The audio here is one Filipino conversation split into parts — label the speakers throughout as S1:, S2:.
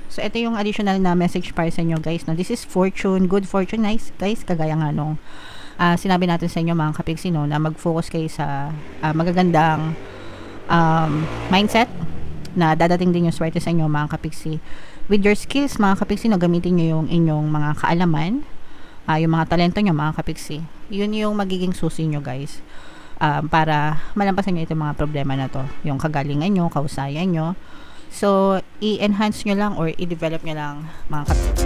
S1: So, ito yung additional na message para sa inyo, guys. No? This is fortune, good fortune, nice, guys. Kagaya nga nung sinabi natin sa inyo, mga kapiksi, no, na mag-focus kayo sa magagandang mindset na dadating din yung swerte sa inyo, mga kapiksi. With your skills, mga kapiksi, no, gamitin nyo yung inyong mga kaalaman, yung mga talento nyo, mga kapiksi. Yun yung magiging susi nyo, guys. Para malampasan nyo itong mga problema na to. Yung kagalingan nyo, kausayan nyo. So, i-enhance nyo lang or i-develop nyo lang, mga kapiksi.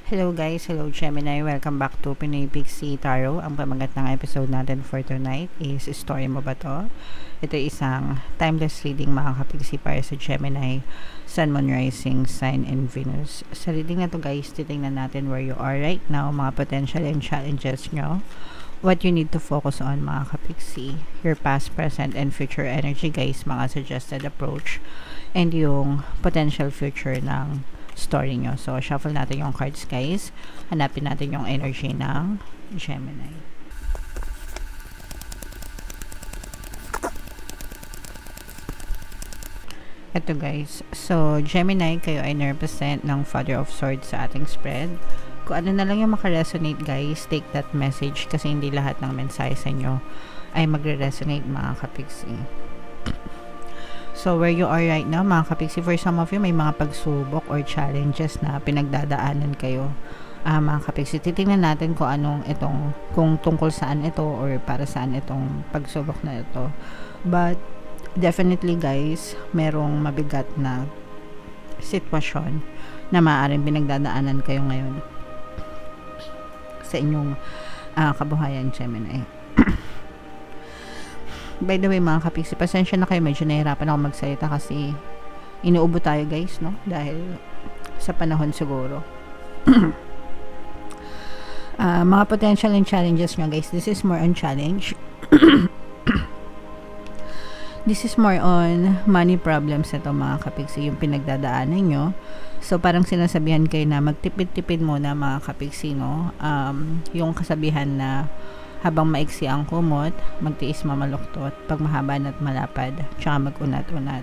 S1: Hello guys, hello Gemini, welcome back to Pinoy Pixie Tarot. Ang pamagat ng episode natin for tonight is Story Mo Ba To? Ito ay isang timeless reading, mga kapixie, para sa Gemini, Sun, Moon, Rising, Sign, and Venus. Sa reading na to, guys, titingnan natin where you are right now, mga potential and challenges nyo, what you need to focus on, mga kapixie, your past, present, and future energy, guys, mga suggested approach, and yung potential future ng story nyo. So, shuffle natin yung cards, guys. Hanapin natin yung energy ng Gemini. Ito, guys. So, Gemini, kayo ay represent ng Father of Swords sa ating spread. Kung ano na lang yung makaresonate, guys, take that message kasi hindi lahat ng mensahe sa inyo ay magre-resonate, mga kapixie. So, where you are right now, mga kapixie, for some of you, may mga pagsubok or challenges na pinagdadaanan kayo. Mga kapixie, titingnan natin kung tungkol saan ito or para saan itong pagsubok na ito. But, definitely, guys, merong mabigat na sitwasyon na maaaring pinagdadaanan kayo ngayon sa inyong kabuhayan, Gemini. By the way, mga kapixie, pasensya na kayo, medyo nahihirapan ako magsalita kasi inuubo tayo, guys, no? Dahil sa panahon siguro. Mga potential and challenges nyo, guys, this is more on challenge. This is more on money problems ito, mga kapixie, yung pinagdadaanan nyo. So, parang sinasabihan kayo na magtipid-tipid muna, mga kapixie, no? Yung kasabihan na habang maiksi ang kumot, magtiis mamaluktot, pag mahaba na't malapad, tsaka mag-unat-unat.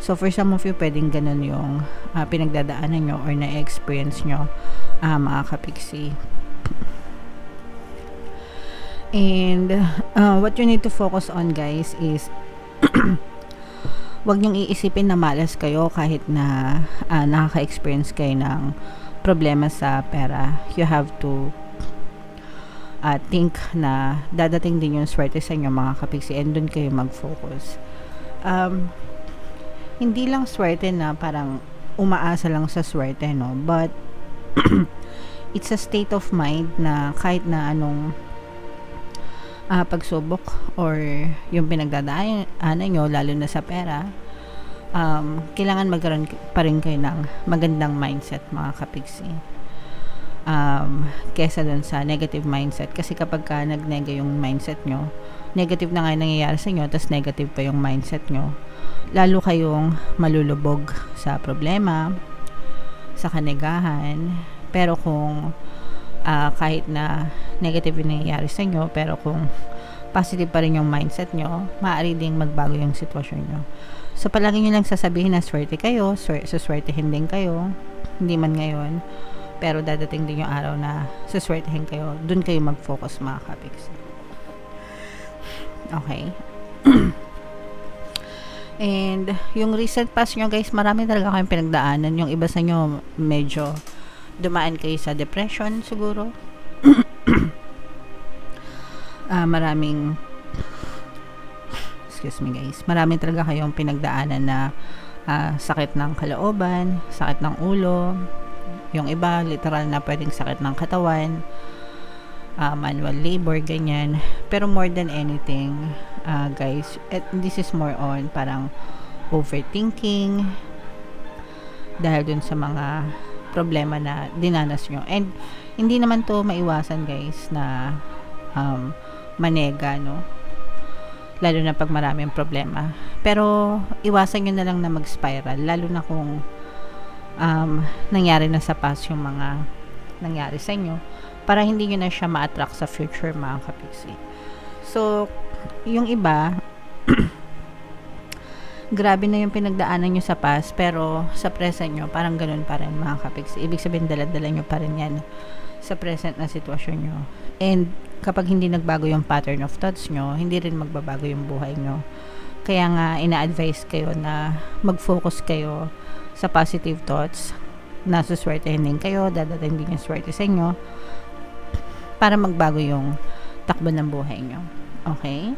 S1: So, for some of you, pwedeng ganun yung pinagdadaanan nyo or na-experience nyo, mga kapixie. And, what you need to focus on, guys, is wag nyong iisipin na malas kayo kahit na nakaka-experience kayo ng problema sa pera. You have to think na dadating din yung swerte sa inyo, mga kapixie, and dun kayo mag-focus. Hindi lang swerte na parang umaasa lang sa swerte, no? But it's a state of mind na kahit na anong pagsubok or yung pinagdadaanan nyo, lalo na sa pera, kailangan magkaroon pa rin kayo ng magandang mindset, mga kapixie. Kesa dun sa negative mindset, kasi kapag ka nag-nega yung mindset nyo, negative na nga yung nangyayari sa inyo, tas negative pa yung mindset nyo, lalo kayong malulubog sa problema, sa kanegahan. Pero kung kahit na negative yung nangyayari sa inyo, pero kung positive pa rin yung mindset nyo, maaari ding magbago yung sitwasyon nyo. So, palagi nyo lang sasabihin na swerte kayo, suswertehin din kayo, hindi man ngayon, pero dadating din yung araw na suswertehin kayo. Dun kayo mag-focus, mga kapixie. Okay. And yung recent past nyo, guys, marami talaga kayong pinagdaanan. Yung iba sa nyo, medyo dumaan kayo sa depression siguro. Excuse me, guys, marami talaga kayong pinagdaanan na sakit ng kalooban, sakit ng ulo. Yung iba, literal na pwedeng sakit ng katawan, manual labor, ganyan. Pero more than anything, guys, this is more on parang overthinking dahil dun sa mga problema na dinanas nyo. And hindi naman to maiwasan, guys, na manega, no? Lalo na pag maraming problema. Pero iwasan nyo na lang na mag-spiral, lalo na kung nangyari na sa past yung mga nangyari sa inyo. para hindi nyo na siya ma-attract sa future, mga kapiksi. So, yung iba, grabe na yung pinagdaanan nyo sa past, pero sa present nyo, parang ganun pa rin, mga kapiksi. Ibig sabihin, dala-dala nyo pa rin yan sa present na sitwasyon nyo. And, kapag hindi nagbago yung pattern of thoughts nyo, hindi rin magbabago yung buhay nyo. Kaya nga, ina-advise kayo na mag-focus kayo sa positive thoughts, na suswertehin din kayo, dadating din yung swerte sa inyo, para magbago yung takbo ng buhay nyo. Okay?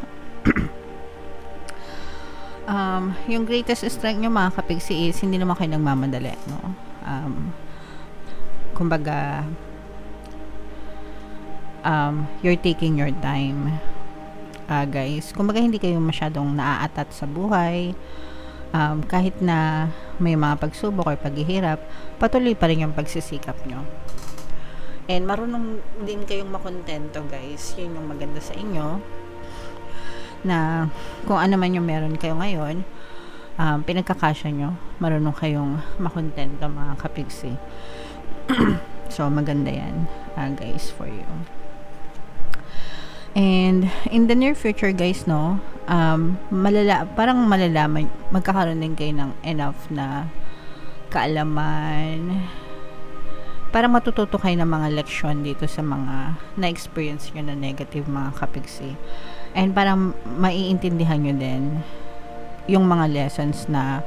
S1: Yung greatest strength nyo, mga kapiksi, is hindi naman kayo nagmamadali, no? Kumbaga, you're taking your time, guys. Kumbaga, hindi kayo masyadong naaatat sa buhay. Kahit na may mga pagsubok or paghihirap, patuloy pa rin yung pagsisikap nyo. And marunong din kayong makontento, guys. Yun yung maganda sa inyo, na kung ano man yung meron kayo ngayon, pinagkakasya nyo, marunong kayong makontento, mga kapiksi. So, maganda yan, guys, for you. And in the near future, guys, no, malalaman, magkakaroon din kayo ng enough na kaalaman, parang matututo kayo ng mga leksyon dito sa mga na-experience nyo na negative, mga kapiksi. And parang maiintindihan nyo din yung mga lessons na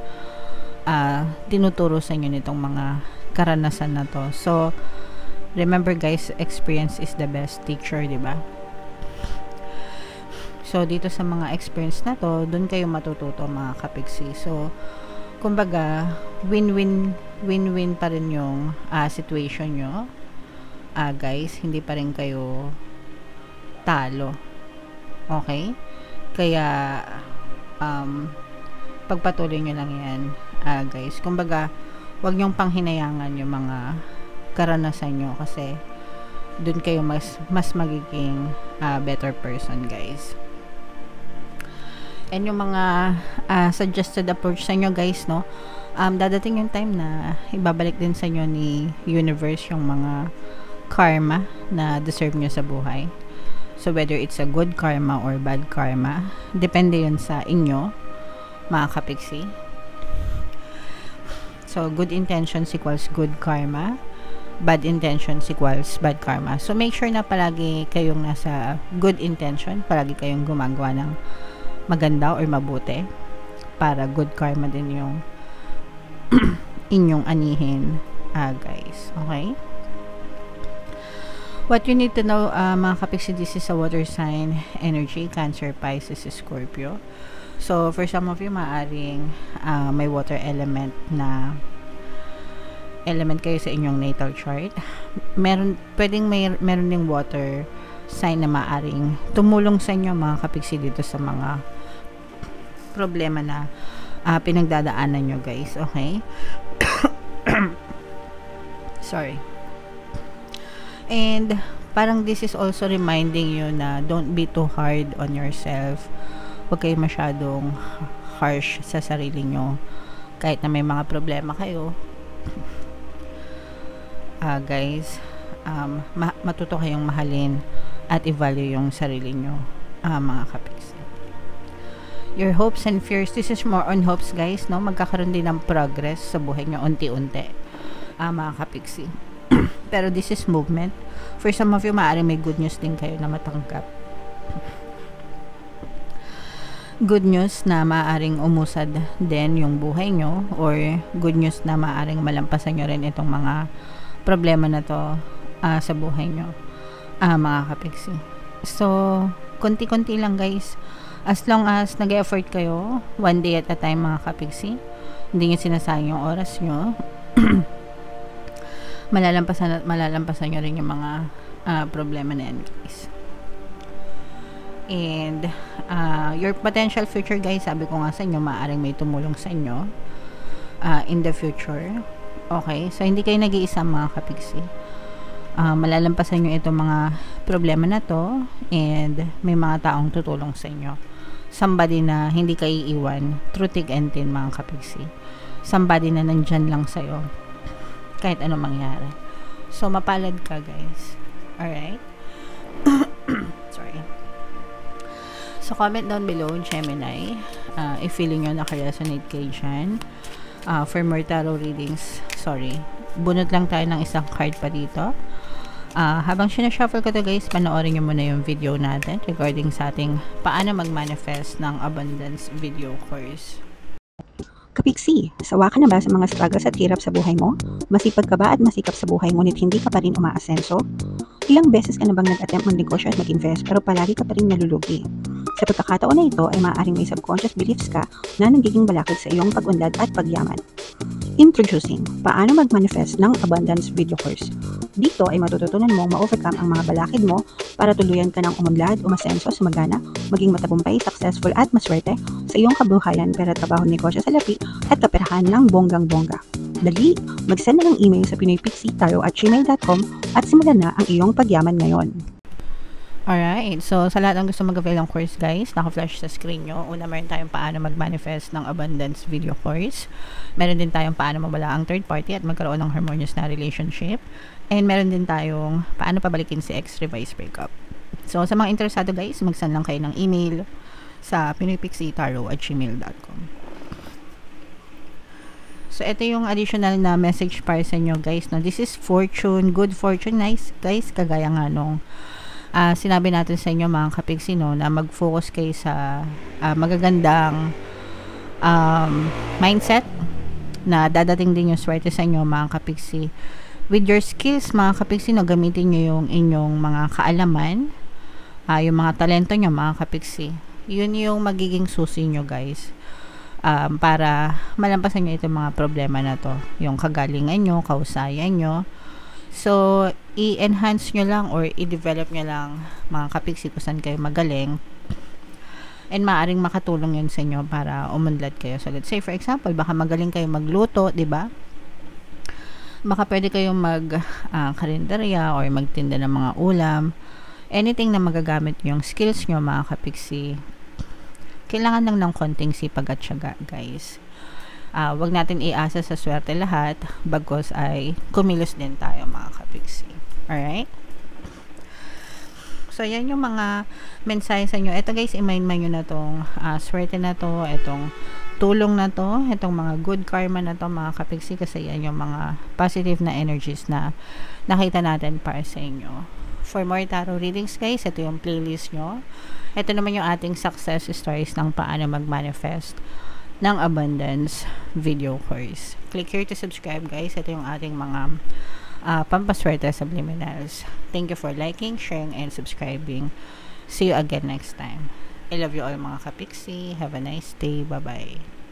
S1: tinuturo sa inyo nitong mga karanasan na to. So, remember, guys, experience is the best teacher, diba? So, dito sa mga experience na to, dun kayo matututo, mga kapiksi. So, kumbaga, win-win pa rin yung situation nyo. Guys, hindi pa rin kayo talo. Okay? Kaya, pagpatuloy nyo lang yan, guys. Kumbaga, huwag nyong panghinayangan yung mga karanasan nyo kasi dun kayo mas magiging better person, guys. And yung mga suggested approach sa inyo, guys, no, dadating yung time na ibabalik din sa inyo ni universe yung mga karma na deserve nyo sa buhay. So, whether it's a good karma or bad karma, depende yun sa inyo, mga kapiksi. So, good intentions equals good karma. Bad intentions equals bad karma. So, make sure na palagi kayong nasa good intention. Palagi kayong gumagawa ng maganda or mabuti. Para good karma din yung inyong anihin, guys. Okay? What you need to know, mga kapiksi, this is a water sign energy, Cancer, Pisces, Scorpio. So, for some of you, maaring may water element na element kayo sa inyong natal chart. Meron ding water sign na maaring tumulong sa inyo, mga kapiksi, dito sa mga problema na pinagdadaanan nyo, guys. Okay? Sorry. And parang this is also reminding you na don't be too hard on yourself. Huwag kayo masyadong harsh sa sarili nyo kahit na may mga problema kayo. Guys, matuto kayong mahalin at i-value yung sarili nyo, mga kapiksi. Your hopes and fears, this is more on hopes, guys, no? Magkakaroon din ng progress sa buhay nyo unti-unti, mga kapiksi. Pero this is movement. For some of you, maaaring may good news din kayo na matanggap. Good news na maaaring umusad din yung buhay nyo, or good news na maaaring malampasan nyo rin itong mga problema na to sa buhay nyo, mga kapiksi. So, konti-konti lang, guys. As long as nag-effort kayo, one day at a time, mga kapiksi, hindi nyo sinasayang yung oras nyo, malalampasan nyo rin yung mga problema na yan, guys. And your potential future, guys, sabi ko nga sa inyo, maaaring may tumulong sa inyo in the future. Okay? So, hindi kayo nag-iisa, mga kapiksi. Malalampasan nyo itong mga problema na to, and may mga taong tutulong sa inyo. Somebody na hindi kayo iiwan through thick and thin, mga kapiksi. Somebody na nandyan lang sa'yo kahit anong mangyari. So, mapalad ka, guys. Alright? Sorry. So, comment down below, Gemini, if feeling nyo naka-resonate kayo dyan. For more tarot readings, sorry, bunot lang tayo ng isang card pa dito. Habang sinashuffle ko to guys, panoorin nyo muna yung video natin regarding sa ating paano mag-manifest ng abundance video course.
S2: Kapiksi, sawa ka na ba sa mga struggles at hirap sa buhay mo? Masipag ka ba at masikap sa buhay ngunit hindi ka pa rin umaasenso? Ilang beses ka na bang nag-attempt magnegosyo at mag-invest pero palagi ka pa rin nalulugi? Sa pagkakataon na ito ay maaaring may subconscious beliefs ka na nagiging balakid sa iyong pag-unlad at pagyaman. Introducing, paano mag-manifest ng abundance video course. Dito ay matututunan mong ma-overcome ang mga balakid mo para tuluyan ka ng umunlad, umasenso, sumagana, maging matagumpay, successful at maswerte sa iyong kabuhayan, pera, trabaho, negosyo, salapi at kaperahan ng bonggang-bongga. Dali, mag-send na ng email sa pinoypixitaro@gmail.com at simulan na ang iyong pagyaman ngayon.
S1: Alright, so sa lahat ng gusto mag-avail ng course guys, naka-flash sa screen nyo. Una, meron tayong paano mag-manifest ng abundance video course. Meron din tayong paano mawala ang third party at magkaroon ng harmonious na relationship. And meron din tayong paano pabalikin si ex-revised breakup. So sa mga interesado guys, mag-send lang kayo ng email sa pinoypixitaro@gmail.com. So ito yung additional na message para sa inyo guys. No? This is fortune, good fortune, nice guys, kagaya nga nung sinabi natin sa inyo mga kapiksi, no, na mag-focus kayo sa magagandang mindset na dadating din yung swerte sa inyo mga kapiksi. With your skills mga kapiksi, no, gamitin nyo yung inyong mga kaalaman, yung mga talento nyo mga kapiksi. Yun yung magiging susi nyo guys, para malampasan nyo itong mga problema na to, yung kagalingan nyo, kausayan nyo. So, i-enhance nyo lang or i-develop nyo lang mga kapiksi kung saan kayo magaling, and maaring makatulong yun sa inyo para umunlad kayo. So, let's say for example, baka magaling kayo magluto, diba? Baka pwede kayong mag-karinderya or magtinda ng mga ulam. Anything na magagamit yung skills nyo mga kapiksi, kailangan lang ng konting sipag at syaga guys. Wag natin iasa sa swerte lahat, bagos ay kumilos din tayo mga kapiksi. Alright? So, yan yung mga mensahe sa inyo. Ito guys, i-mind nyo na tong swerte na to, itong tulong na to, itong mga good karma na to mga kapiksi, kasi yan yung mga positive na energies na nakita natin para sa inyo. For more tarot readings guys, ito yung playlist nyo. Ito naman yung ating success stories ng paano mag-manifest ng abundance video course. Click here to subscribe guys. Ito yung ating mga pampaswerte subliminals. Thank you for liking, sharing, and subscribing. See you again next time. I love you all mga kapiksi. Have a nice day. Bye-bye.